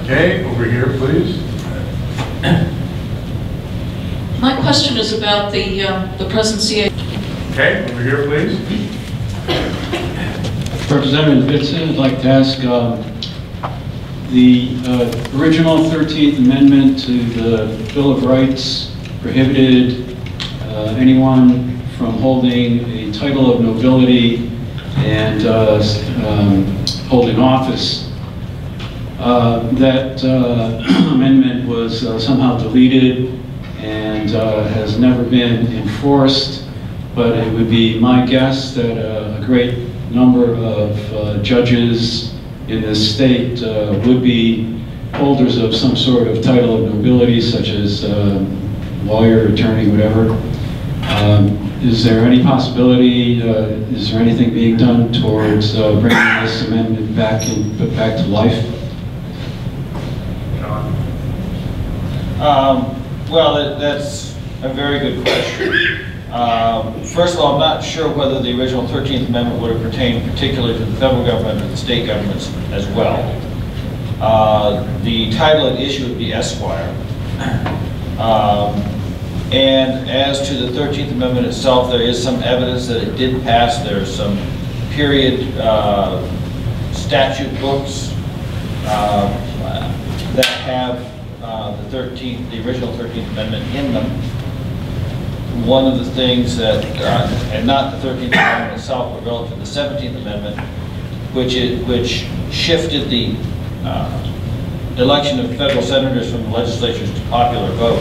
Okay, over here, please. My question is about the present CA. Okay, over here, please. Representative Itse, I'd like to ask, the original 13th Amendment to the Bill of Rights prohibited anyone from holding a title of nobility and holding office. That amendment was somehow deleted and has never been enforced, but it would be my guess that a great number of judges in this state would be holders of some sort of title of nobility, such as lawyer, attorney, whatever. Is there any possibility, is there anything being done towards bringing this amendment back to life? Well, that's a very good question. First of all, I'm not sure whether the original 13th Amendment would have pertained particularly to the federal government or the state governments as well. The title at issue would be Esquire. And as to the 13th Amendment itself, there is some evidence that it did pass. There's some period statute books that have the original 13th Amendment in them. One of the things that, and not the 13th Amendment itself, but relative to the 17th Amendment, which shifted the election of federal senators from the legislatures to popular vote,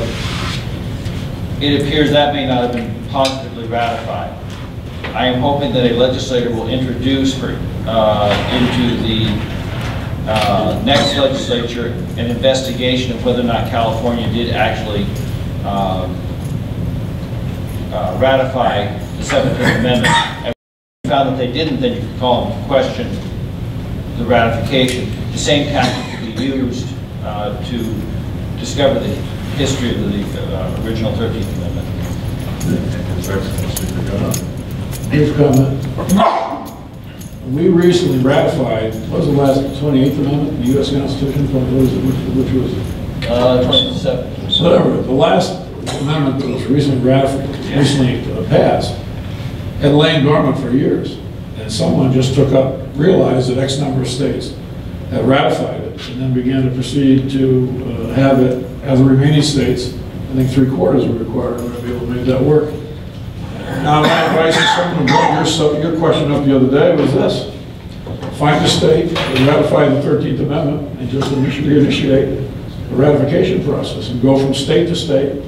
it appears that may not have been positively ratified. I am hoping that a legislator will introduce into the next legislature an investigation of whether or not California did actually ratify the 17th Amendment. And if you found that they didn't, then you could call them to question the ratification. The same tactic could be used to discover the history of the original 13th Amendment. Brief comment. We recently ratified, what was the last 28th Amendment, the U.S. Constitution? Which was it? 27th. Whatever. The last amendment that was recently ratified, passed, had lain dormant for years. And someone just realized that X number of states had ratified it, and then began to proceed to have the remaining states, I think 3/4 were required in order to be able to make that work. Now, my advice is someone brought your question up the other day was this: find a state that ratified the 13th Amendment and just reinitiate the ratification process and go from state to state.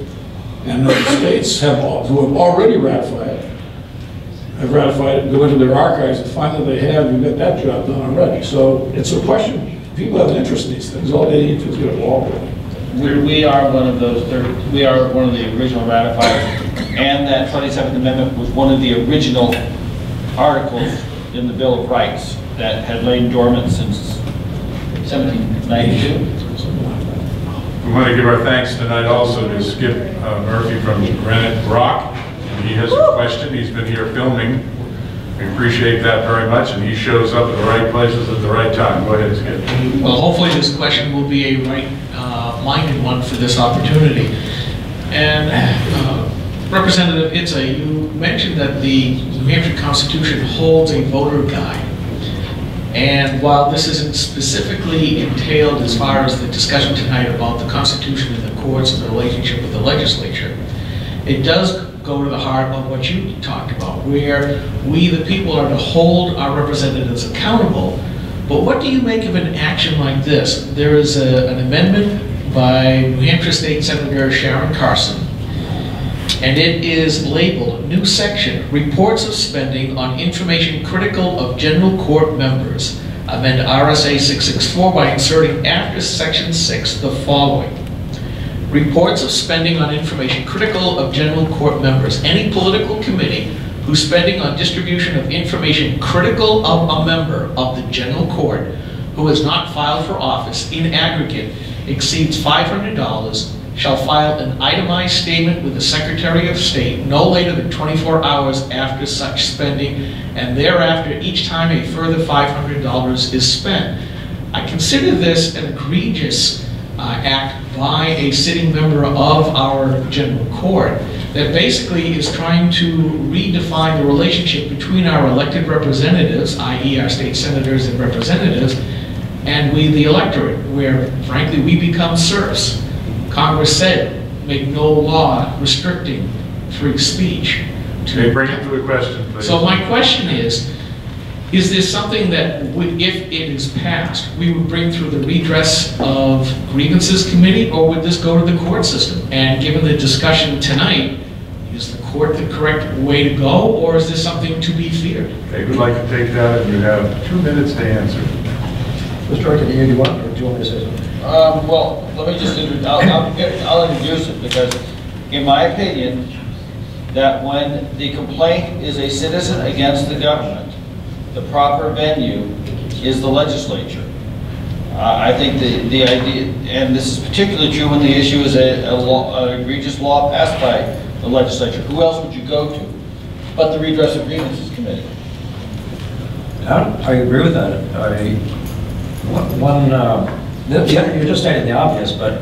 And the states who have already ratified it, go into their archives and find that they have, you've got that job done already. So it's a question, people have an interest in these things, all they need to do is get involved with it. We are one of those, we are one of the original ratifiers, and that 27th Amendment was one of the original articles in the Bill of Rights that had lain dormant since 1792. We want to give our thanks tonight also to Skip Murphy from GraniteGrok. And he has a question. He's been here filming. We appreciate that very much, and he shows up at the right places at the right time. Go ahead, Skip. Well, hopefully this question will be a right-minded one for this opportunity. And Representative Itse, you mentioned that the New Hampshire Constitution holds a voter guide. And while this isn't specifically entailed as far as the discussion tonight about the Constitution and the courts and the relationship with the legislature, it does go to the heart of what you talked about, where we, the people, are to hold our representatives accountable. But what do you make of an action like this? There is an amendment by New Hampshire State Senator Sharon Carson, and it is labeled, new section, reports of spending on information critical of general court members. Amend RSA 664 by inserting after section 6 the following. Reports of spending on information critical of general court members. Any political committee whose spending on distribution of information critical of a member of the general court who has not filed for office in aggregate exceeds $500 shall file an itemized statement with the Secretary of State no later than 24 hours after such spending, and thereafter each time a further $500 is spent. I consider this an egregious act by a sitting member of our general court that basically is trying to redefine the relationship between our elected representatives, i.e. our state senators and representatives, and we, the electorate, where frankly we become serfs. Congress said, make no law restricting free speech. Okay, bring it to a question, please. So my question is this something that, if it is passed, we would bring through the redress of grievances committee, or would this go to the court system? And given the discussion tonight, is the court the correct way to go, or is this something to be feared? Okay, who'd like to take that? And you have 2 minutes to answer. Mr. Arkin, do you want, or do you want me to say something? Well, let me just, I'll introduce it, because in my opinion, that when the complaint is a citizen against the government, the proper venue is the legislature. I think the idea, and this is particularly true when the issue is an egregious law passed by the legislature. Who else would you go to but the Redress of Grievances Committee? I agree with that. You're just stating the obvious, but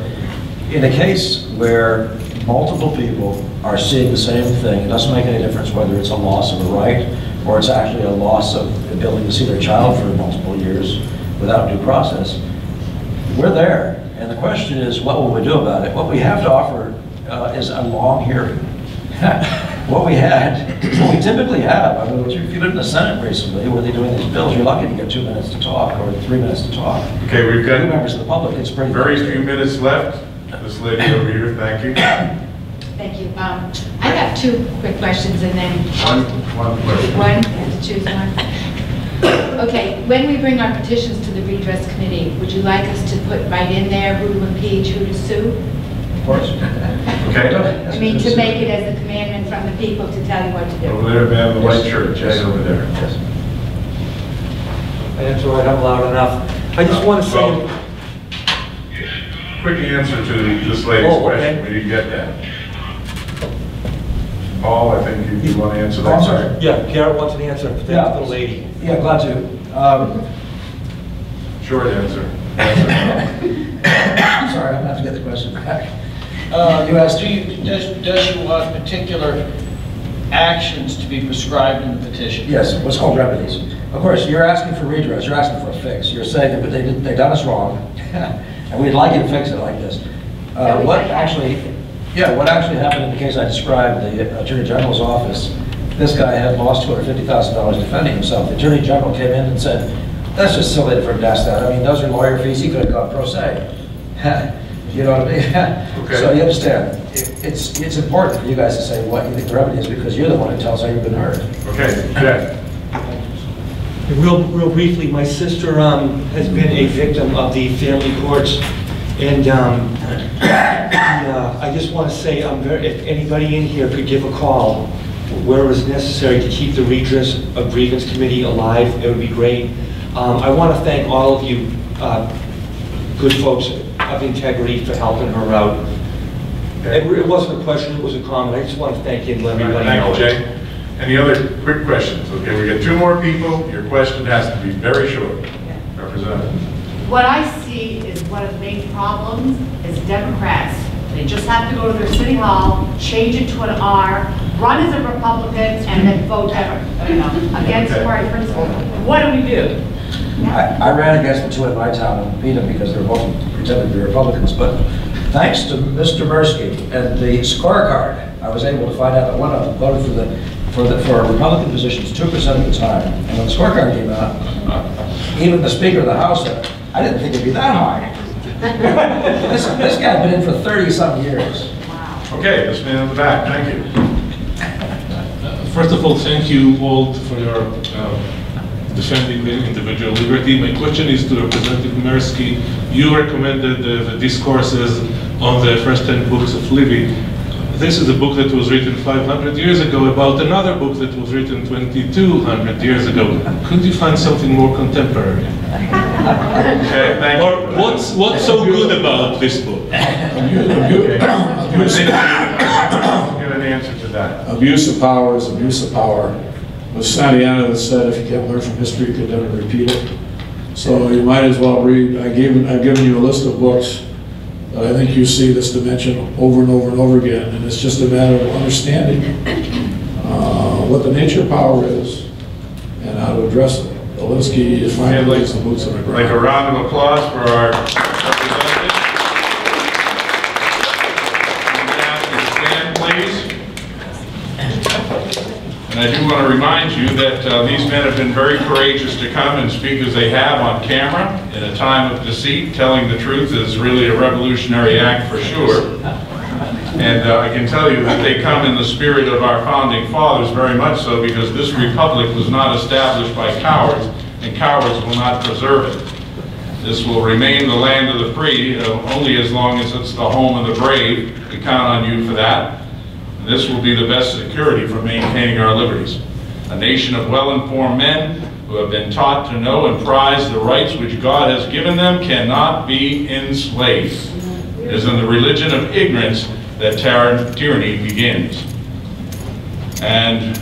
in a case where multiple people are seeing the same thing, it doesn't make any difference whether it's a loss of a right or it's actually a loss of the ability to see their child for multiple years without due process. We're there, and the question is, what will we do about it? What we have to offer is a long hearing. What we typically have, I mean, if you lived in the Senate recently, where they're doing these bills, you're lucky to get 2 minutes to talk or 3 minutes to talk. Okay, we've got 2 members of the public, it's pretty very few minutes left. This lady over here, thank you. Thank you. I have 2 quick questions and then... One question. One? I have to choose one. Okay, when we bring our petitions to the Redress Committee, would you like us to put right in there who to impeach, who to sue? Of course. Okay. I mean, to make it as a commandment from the people to tell you what to do. Over there, man, the white shirt, Jay, over there. Yes. That's all right, I'm loud enough. I just want to say... Well, quick answer to this lady's question. We didn't get that. Paul, I think you want to answer that. I'm sorry. Yeah, Garrett wants an answer. Thank the lady. Yeah, glad to. Short answer. Sorry, I'm going to have to get the question back. Does you want particular actions to be prescribed in the petition? Yes, what's called remedies. Of course, you're asking for redress, you're asking for a fix. You're saying that they've done us wrong, and we'd like you to fix it like this. What actually happened in the case I described, the Attorney General's office, this guy had lost $250,000 defending himself. The Attorney General came in and said, that's just silly for him to ask that. I mean, those are lawyer fees, he could have gone pro se. You know what I mean? Okay. So you understand, it's important for you guys to say what you think the remedy is, because you're the one who tells how you've been hurt. Okay, Jeff. Real briefly, my sister has been a victim of the family courts, and I just want to say, if anybody in here could give a call where it was necessary to keep the Redress of Grievance Committee alive, it would be great. I want to thank all of you good folks of integrity for helping her out. It wasn't a question, it was a comment. I just want to thank you and let everybody know. Thank you, Jay. Any other quick questions? Okay, we got 2 more people. Your question has to be very short. Yeah. Representative. What I see is one of the main problems is Democrats. They just have to go to their city hall, change it to an R, run as a Republican, and then vote against party principle. What do we do? I ran against the 2 in my town and beat them because they were both pretending to be Republicans, but thanks to Mr. Mirski and the scorecard, I was able to find out that one of them voted for Republican positions 2% of the time. And when the scorecard came out, even the Speaker of the House said, I didn't think it'd be that high. This guy's been in for 30-some years. Wow. Okay, this man in the back, thank you. First of all, thank you all for your defending the individual liberty. My question is to Representative Mirski. You recommended the discourses on the first 10 books of Livy. This is a book that was written 500 years ago about another book that was written 2,200 years ago. Could you find something more contemporary? Okay, thank you. Or what's so good about this book? Give an answer to that. Abuse of power is abuse of power. It was Santayana that said, if you can't learn from history, you can never repeat it. So you might as well read, I've given you a list of books. I think you see this dimension over and over and over again, and it's just a matter of understanding what the nature of power is and how to address it. Alinsky is finally some boots on the ground. Like a round of applause for our representative. Stand, please. And I do want to remind you that these men have been very courageous to come and speak as they have on camera. In a time of deceit, telling the truth is really a revolutionary act for sure. And I can tell you that they come in the spirit of our founding fathers, very much so, because this republic was not established by cowards, and cowards will not preserve it. This will remain the land of the free, only as long as it's the home of the brave. We count on you for that. And this will be the best security for maintaining our liberties. A nation of well-informed men who have been taught to know and prize the rights which God has given them cannot be enslaved. It is in the religion of ignorance that tyranny begins. And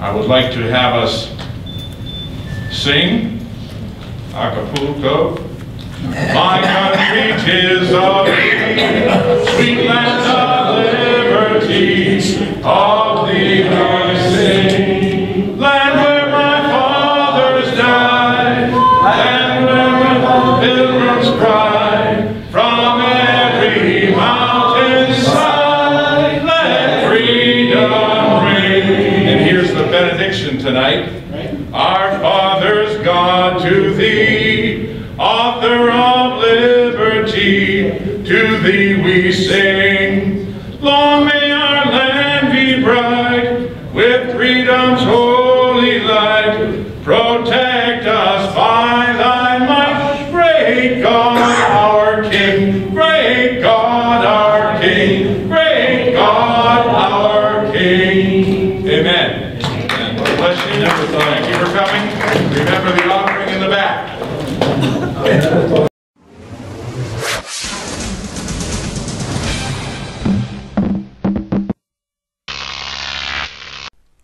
I would like to have us sing Acapulco. My country, 'tis of thee, sweet land of liberty, of thee I sing. Land where my fathers died, land where my pilgrims cried, from every mountain side, let freedom ring. And here's the benediction tonight. Our fathers, God, to thee, author of liberty, to thee we sing. Long may our land be bright, with freedom's holy light. Protect us by thy might, great God, our King. Great God, our King. Great God, our King. Amen. And God bless you. Thank you for coming. Remember the offering in the back.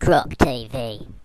GrokTV.